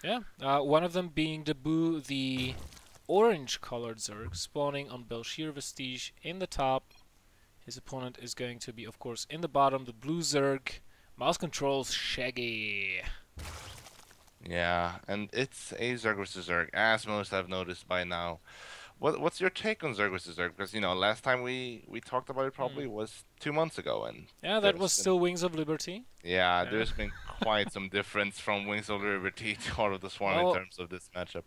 Yeah, one of them being Daboo, the orange-colored Zerg, spawning on Belshir Vestige in the top. His opponent is going to be, of course, in the bottom, the blue Zerg. Mouse controls Shaggy. Yeah, and it's a Zerg versus Zerg, as most have noticed by now. What's your take on Zerg versus Zerg? Because last time we talked about it Hmm. probably was 2 months ago, and Yeah, that there's was been still Wings of Liberty. yeah, Yeah. there's been quite some difference from Wings of Liberty to Heart of the Swarm in Well, terms of this matchup.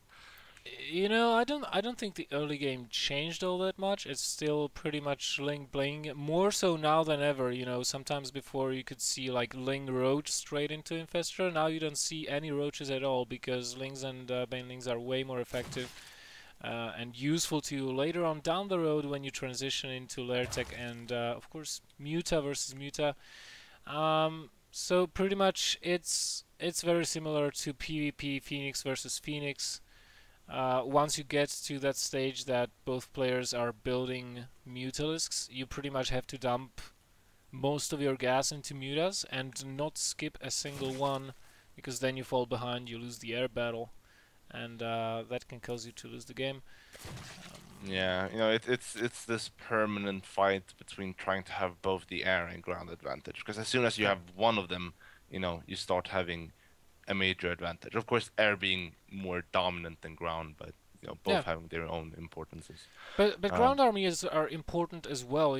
I don't think the early game changed all that much. It's still pretty much Ling Bling, more so now than ever. Sometimes before you could see like Ling Roach straight into Infestor. Now you don't see any roaches at all because Lings and Banelings are way more effective and useful to you later on down the road when you transition into Lair Tech and of course Muta versus Muta. So pretty much it's very similar to PvP Phoenix versus Phoenix. Once you get to that stage that both players are building Mutalisks, you pretty much have to dump most of your gas into Mutas and not skip a single one, because then you fall behind, you lose the air battle, and that can cause you to lose the game. Yeah, it's this permanent fight between trying to have both the air and ground advantage. Because as soon as you Yeah. have one of them, you start having a major advantage. Of course, air being more dominant than ground, but Yeah, both having their own importances. but Um, ground armies are important as well.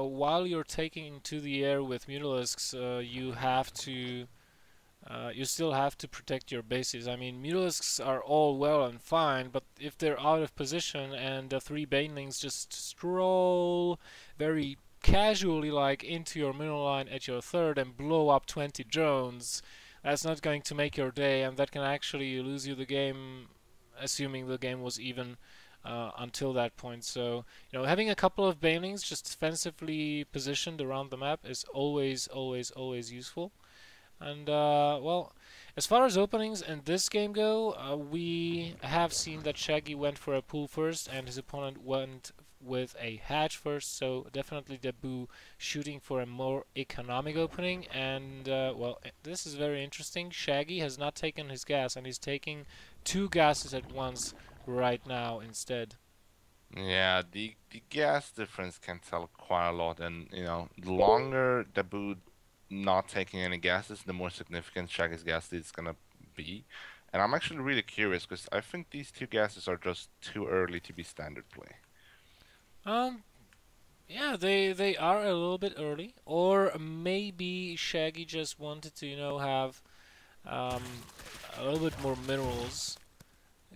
While you're taking to the air with Mutalisks, you still have to protect your bases. I mean, Mutalisks are all well and fine, but if they're out of position and the three banelings just stroll very casually like into your middle line at your third and blow up 20 drones, that's not going to make your day, and that can actually lose you the game, assuming the game was even until that point. So, having a couple of banelings just defensively positioned around the map is always, always, always useful. And well, as far as openings in this game go, we have seen that Shaggy went for a pool first, and his opponent went with a hatch first. So definitely Daboo shooting for a more economic opening. And well, this is very interesting. Shaggy has not taken his gas, and he's taking two gases at once right now instead. yeah, the gas difference can tell quite a lot, and the longer Dabu not taking any gases, the more significant Shaggy's gas lead is gonna be. And I'm actually really curious because I think these two gases are just too early to be standard play. Um, Yeah, they are a little bit early, or maybe Shaggy just wanted to, have um, a little bit more minerals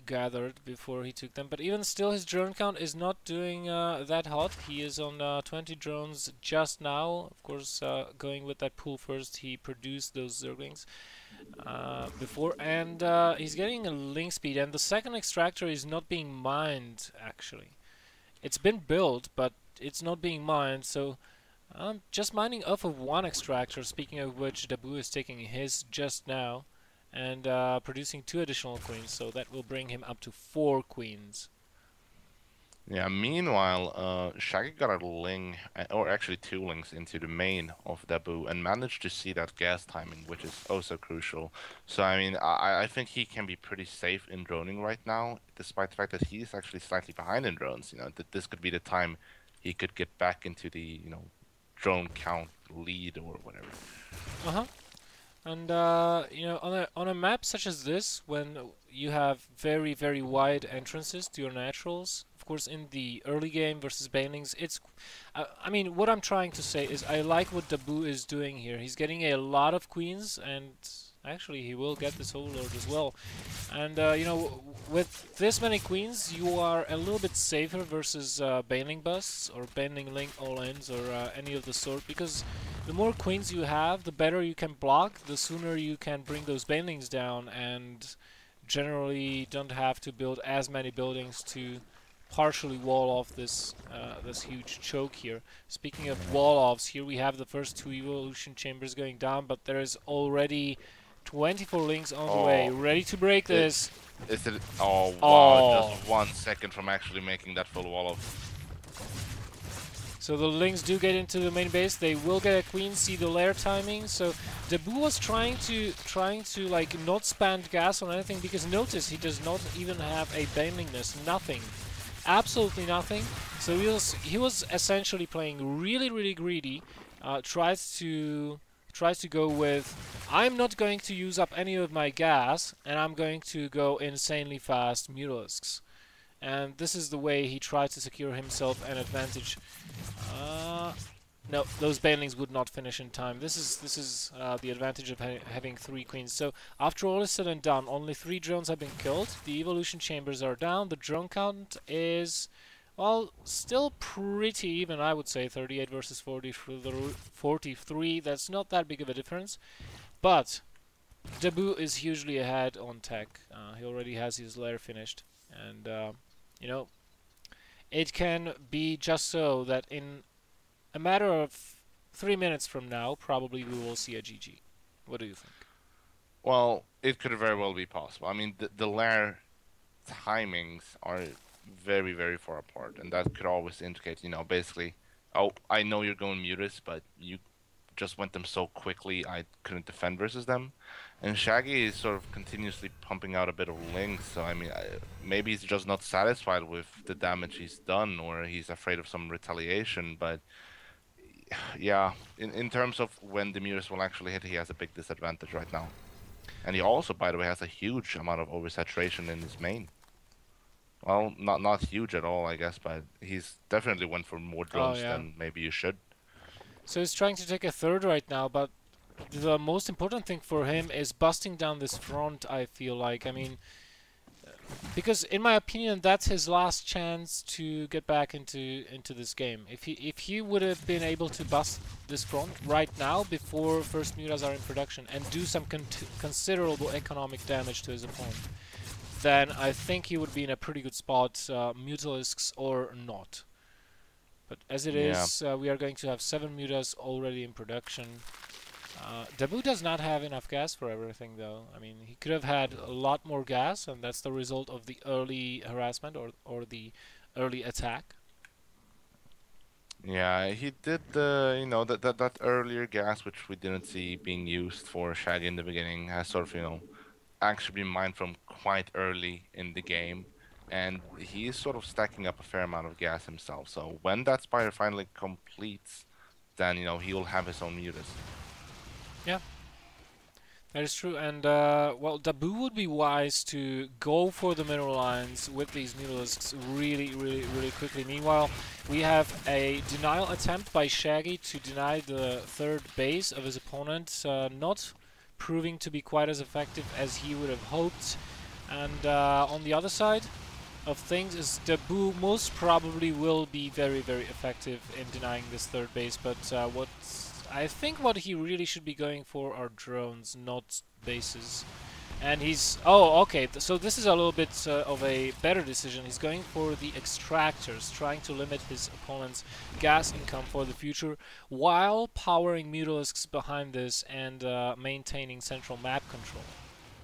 gathered before he took them. But even still, his drone count is not doing that hot. He is on 20 drones just now. Of course, going with that pool first, he produced those Zerglings before, and he's getting a link speed. And the second extractor is not being mined actually. It's been built, but it's not being mined, so I'm just mining off of one extractor, speaking of which Daboo is taking his just now, and producing two additional queens, so that will bring him up to 4 queens. Yeah, meanwhile, Shaggy got a link, or actually two links into the main of Dabu and managed to see that gas timing, which is also crucial. So, I mean, I think he can be pretty safe in droning right now, despite the fact that he's actually slightly behind in drones. That this could be the time he could get back into the, drone count lead or whatever. Uh-huh. And on a map such as this, when you have very very wide entrances to your naturals, of course, in the early game versus banelings, I mean, what I'm trying to say is I like what Daboo is doing here. He's getting a lot of queens, and actually he will get this overlord as well. And with this many queens, you are a little bit safer versus baneling busts or baneling link all-ins or any of the sort, because the more queens you have, the better you can block, the sooner you can bring those banelings down, and generally don't have to build as many buildings to partially wall off this huge choke here. Speaking of Yeah. wall offs, here we have the first 2 evolution chambers going down, but there is already 24 links on the way, Oh, ready to break it, this. is it? Oh, wow, just Oh, 1 second from actually making that full wall of. So the Lings do get into the main base. They will get a queen. See the lair timing. So Daboo was trying to like not spend gas on anything, because notice he does not even have a baneling nest. Nothing, absolutely nothing. So he was essentially playing really greedy. Tries to go with, I'm not going to use up any of my gas, and I'm going to go insanely fast Mutalisks. And this is the way he tries to secure himself an advantage. No, those banelings would not finish in time. This is the advantage of having 3 queens. So after all is said and done, only 3 drones have been killed. The evolution chambers are down. The drone count is, well, still pretty even, I would say. 38 versus 43. That's not that big of a difference. But Daboo is hugely ahead on tech. He already has his lair finished. And, you know, it can be just so that in a matter of 3 minutes from now, probably we will see a GG. What do you think? Well, it could very well be possible. I mean, the lair timings are very far apart, and that could always indicate, basically, oh, I know you're going mutas, but you just went them so quickly I couldn't defend versus them. And Shaggy is sort of continuously pumping out a bit of links, so I mean, maybe he's just not satisfied with the damage he's done, or he's afraid of some retaliation, but yeah, in terms of when the mutas will actually hit, he has a big disadvantage right now. And he also, by the way, has a huge amount of oversaturation in his main. Well, not huge at all, I guess, but he's definitely went for more drones than maybe you should. So he's trying to take a third right now, but the most important thing for him is busting down this front, I feel like. I mean, because in my opinion, that's his last chance to get back into this game. If he would have been able to bust this front right now before first mutas are in production and do some considerable economic damage to his opponent, then I think he would be in a pretty good spot, Mutalisks or not. But as it is, we are going to have 7 mutas already in production. Daboo does not have enough gas for everything, though. I mean, he could have had a lot more gas, and that's the result of the early harassment or the early attack. Yeah, he did that earlier gas, which we didn't see being used for Shaggy in the beginning, has sort of actually been mined from quite early in the game, and he's sort of stacking up a fair amount of gas himself. So when that spire finally completes, then he will have his own mutas. Yeah, that is true. And well, Daboo would be wise to go for the mineral lines with these Mutalisks really quickly. Meanwhile, we have a denial attempt by Shaggy to deny the third base of his opponent, not proving to be quite as effective as he would have hoped. And on the other side of things is Daboo most probably will be very effective in denying this third base, but I think what he really should be going for are drones, not bases. And he's... Oh, okay, so this is a little bit of a better decision. He's going for the extractors, trying to limit his opponent's gas income for the future, while powering Mutalisks behind this and maintaining central map control.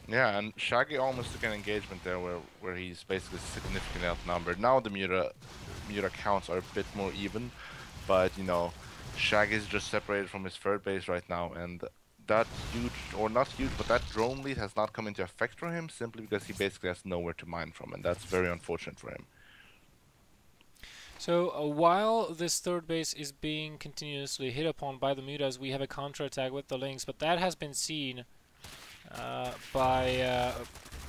Yeah, and Shaggy almost took an engagement there where he's basically significantly outnumbered. Now the muta counts are a bit more even, but Shaggy's just separated from his third base right now, and that huge, or not huge, but that drone lead has not come into effect for him simply because he basically has nowhere to mine from, and that's very unfortunate for him. So while this third base is being continuously hit upon by the mutas, we have a counterattack with the links, but that has been seen by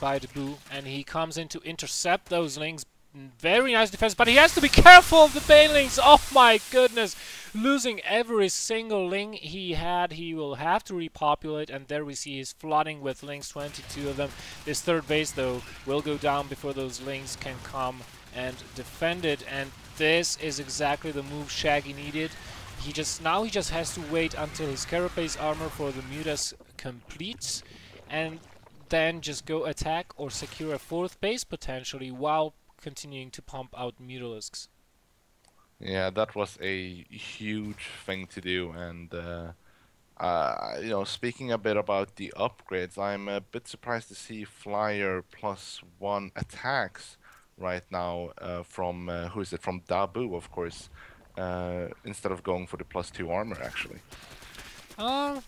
Daboo, and he comes in to intercept those links. Very nice defense, but he has to be careful of the banelings. Oh my goodness, losing every single link he had. He will have to repopulate, and there we see he's flooding with links, 22 of them. This third base though will go down before those links can come and defend it, and this is exactly the move Shaggy needed. He just has to wait until his carapace armor for the mutas completes, and then just go attack or secure a fourth base potentially while continuing to pump out Mutalisks. Yeah, that was a huge thing to do, and speaking a bit about the upgrades, I'm a bit surprised to see Flyer +1 attacks right now from who is it? From Daboo, of course. instead of going for the +2 armor, actually. Uh,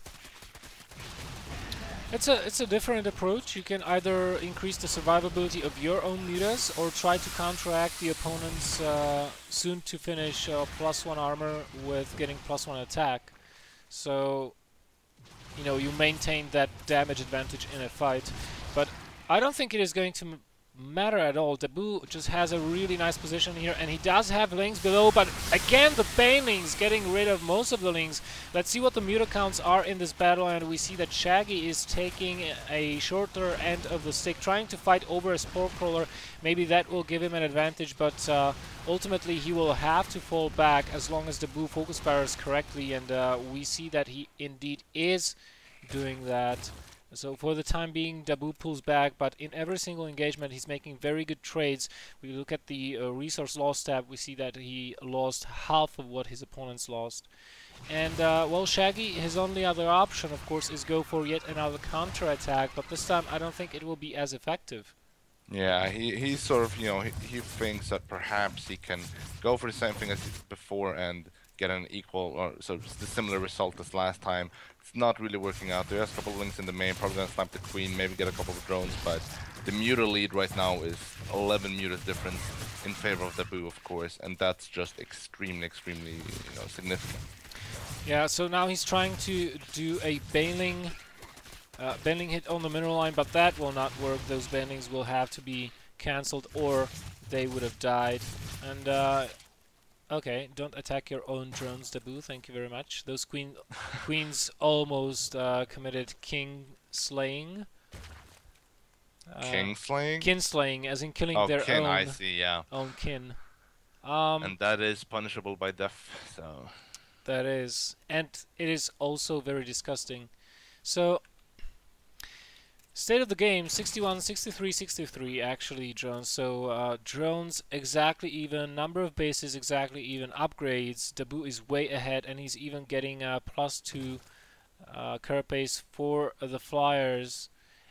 it's a different approach. You can either increase the survivability of your own mutas or try to counteract the opponent's soon to finish +1 armor with getting +1 attack. So, you know, you maintain that damage advantage in a fight. But I don't think it is going to matter at all. Daboo just has a really nice position here, and he does have lings below, but again the banelings getting rid of most of the lings. Let's see what the muta counts are in this battle, and we see that Shaggy is taking a shorter end of the stick, trying to fight over a spore crawler. Maybe that will give him an advantage, but ultimately he will have to fall back as long as Daboo focus barrels correctly, and we see that he indeed is doing that. So for the time being, Daboo pulls back, but in every single engagement he's making very good trades. We look at the resource loss tab, we see that he lost half of what his opponents lost. And, well, Shaggy, his only other option, of course, is go for yet another counter-attack, but this time I don't think it will be as effective. Yeah, he sort of, you know, he thinks that perhaps he can go for the same thing as before and get an equal, or so the similar result as last time. It's not really working out. There's a couple of links in the main, probably gonna snipe the queen, maybe get a couple of drones, but the muta lead right now is 11 mutas difference in favor of Daboo, of course, and that's just extremely, you know, significant. Yeah, so now he's trying to do a baneling hit on the mineral line, but that will not work. Those banelings will have to be cancelled or they would have died. And okay, don't attack your own drones, Daboo, thank you very much. Those queens almost committed king slaying. King slaying? Kin slaying, as in killing their kin, own, I see, yeah. own kin. And that is punishable by death, so... That is. And it is also very disgusting. So, state of the game, 61, 63, 63 actually drones. So drones exactly even, number of bases exactly even, upgrades. Daboo is way ahead and he's even getting +2 carapace for the flyers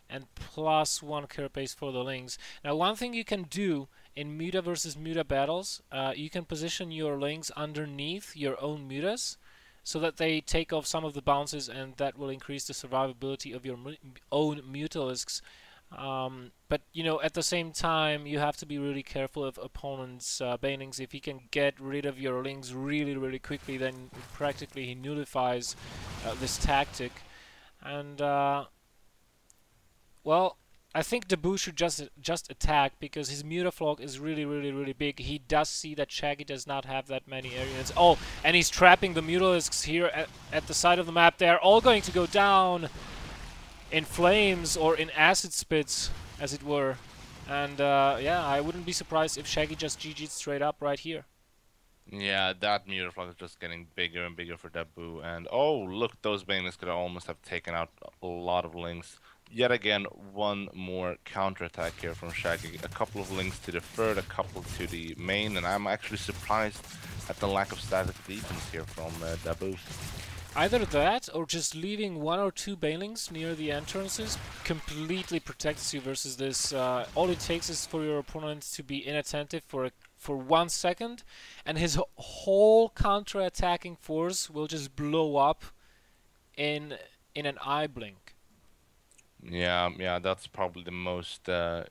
and +1 carapace for the lings. Now one thing you can do in muta versus muta battles, you can position your lings underneath your own mutas so that they take off some of the bounces, and that will increase the survivability of your own mutalisks. But you know, at the same time, you have to be really careful of opponents' banelings. If he can get rid of your lings really quickly, then practically he nullifies this tactic. And well, I think Daboo should just attack, because his mutaflog is really big. He does see that Shaggy does not have that many areas. Oh, and he's trapping the mutalisks here at the side of the map. They're all going to go down in flames or in acid spits, as it were. And yeah, I wouldn't be surprised if Shaggy just GG'd straight up right here. Yeah, that mutaflog is just getting bigger and bigger for Daboo. And oh, look, those banelings could almost have taken out a lot of links. Yet again, one more counterattack here from Shaggy. A couple of links to the third, a couple to the main, and I'm actually surprised at the lack of static defense here from Daboo. Either that, or just leaving 1 or 2 banelings near the entrances completely protects you versus this. All it takes is for your opponent to be inattentive for 1 second, and his whole counter-attacking force will just blow up in an eye blink. Yeah, that's probably the most, the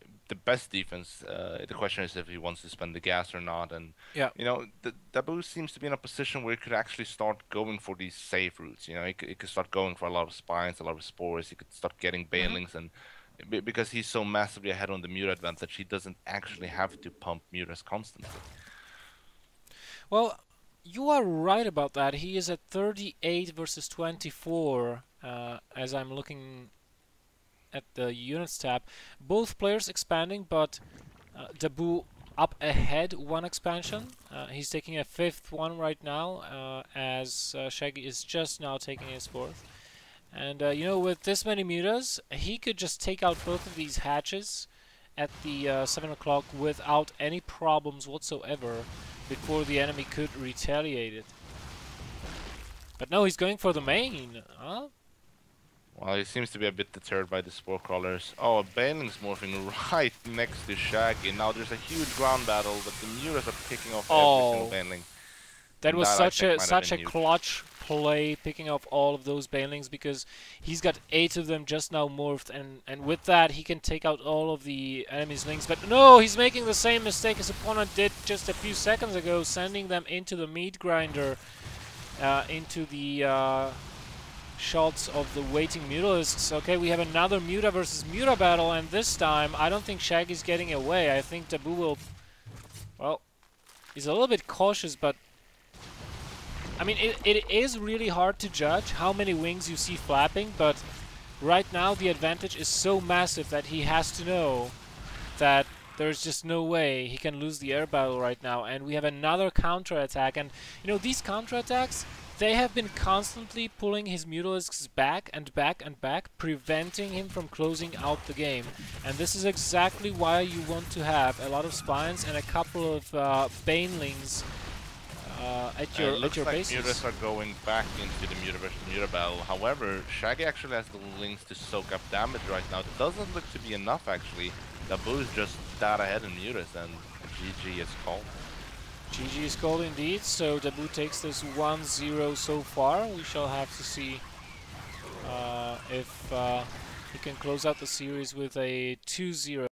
best defense. The question is if he wants to spend the gas or not, and yeah, you know, Daboo seems to be in a position where he could actually start going for these safe routes. You know, he could start going for a lot of spines, a lot of spores. He could start getting banelings, and because he's so massively ahead on the muta advantage, he doesn't actually have to pump mutas constantly. Well, you are right about that. He is at 38 versus 24, as I'm looking at the units tab. Both players expanding, but Daboo up ahead 1 expansion. He's taking a 5th one right now, as Shaggy is just now taking his 4th. And you know, with this many mutas, he could just take out both of these hatches at the 7 o'clock without any problems whatsoever before the enemy could retaliate it. But no, he's going for the main, huh? Well, he seems to be a bit deterred by the spore crawlers. Oh, a baneling's morphing right next to Shaggy. Now there's a huge ground battle, but the mutas are picking off every single baneling. That was That I such think a might have such a been huge. clutch play, picking up all of those banelings, because he's got 8 of them just now morphed, and with that he can take out all of the enemy's links. But no, he's making the same mistake his opponent did just a few seconds ago, sending them into the meat grinder, into the shots of the waiting Mutalisks. Okay, we have another Muta versus Muta battle, and this time I don't think Shaggy's getting away. I think Daboo will... Well, he's a little bit cautious, but I mean, it is really hard to judge how many wings you see flapping, but right now the advantage is so massive that he has to know that there's just no way he can lose the air battle right now. And we have another counter-attack, and you know, these counter-attacks, they have been constantly pulling his Mutalisks back and back and back, preventing him from closing out the game. And this is exactly why you want to have a lot of spines and a couple of banelings at your looks like bases. Mutas are going back into the Muta versus Muta battle. However, Shaggy actually has the links to soak up damage right now. It doesn't look to be enough, actually. Daboo is just that ahead in Mutas, and GG is called. GG is called indeed, so Daboo takes this 1-0 so far. We shall have to see if he can close out the series with a 2-0.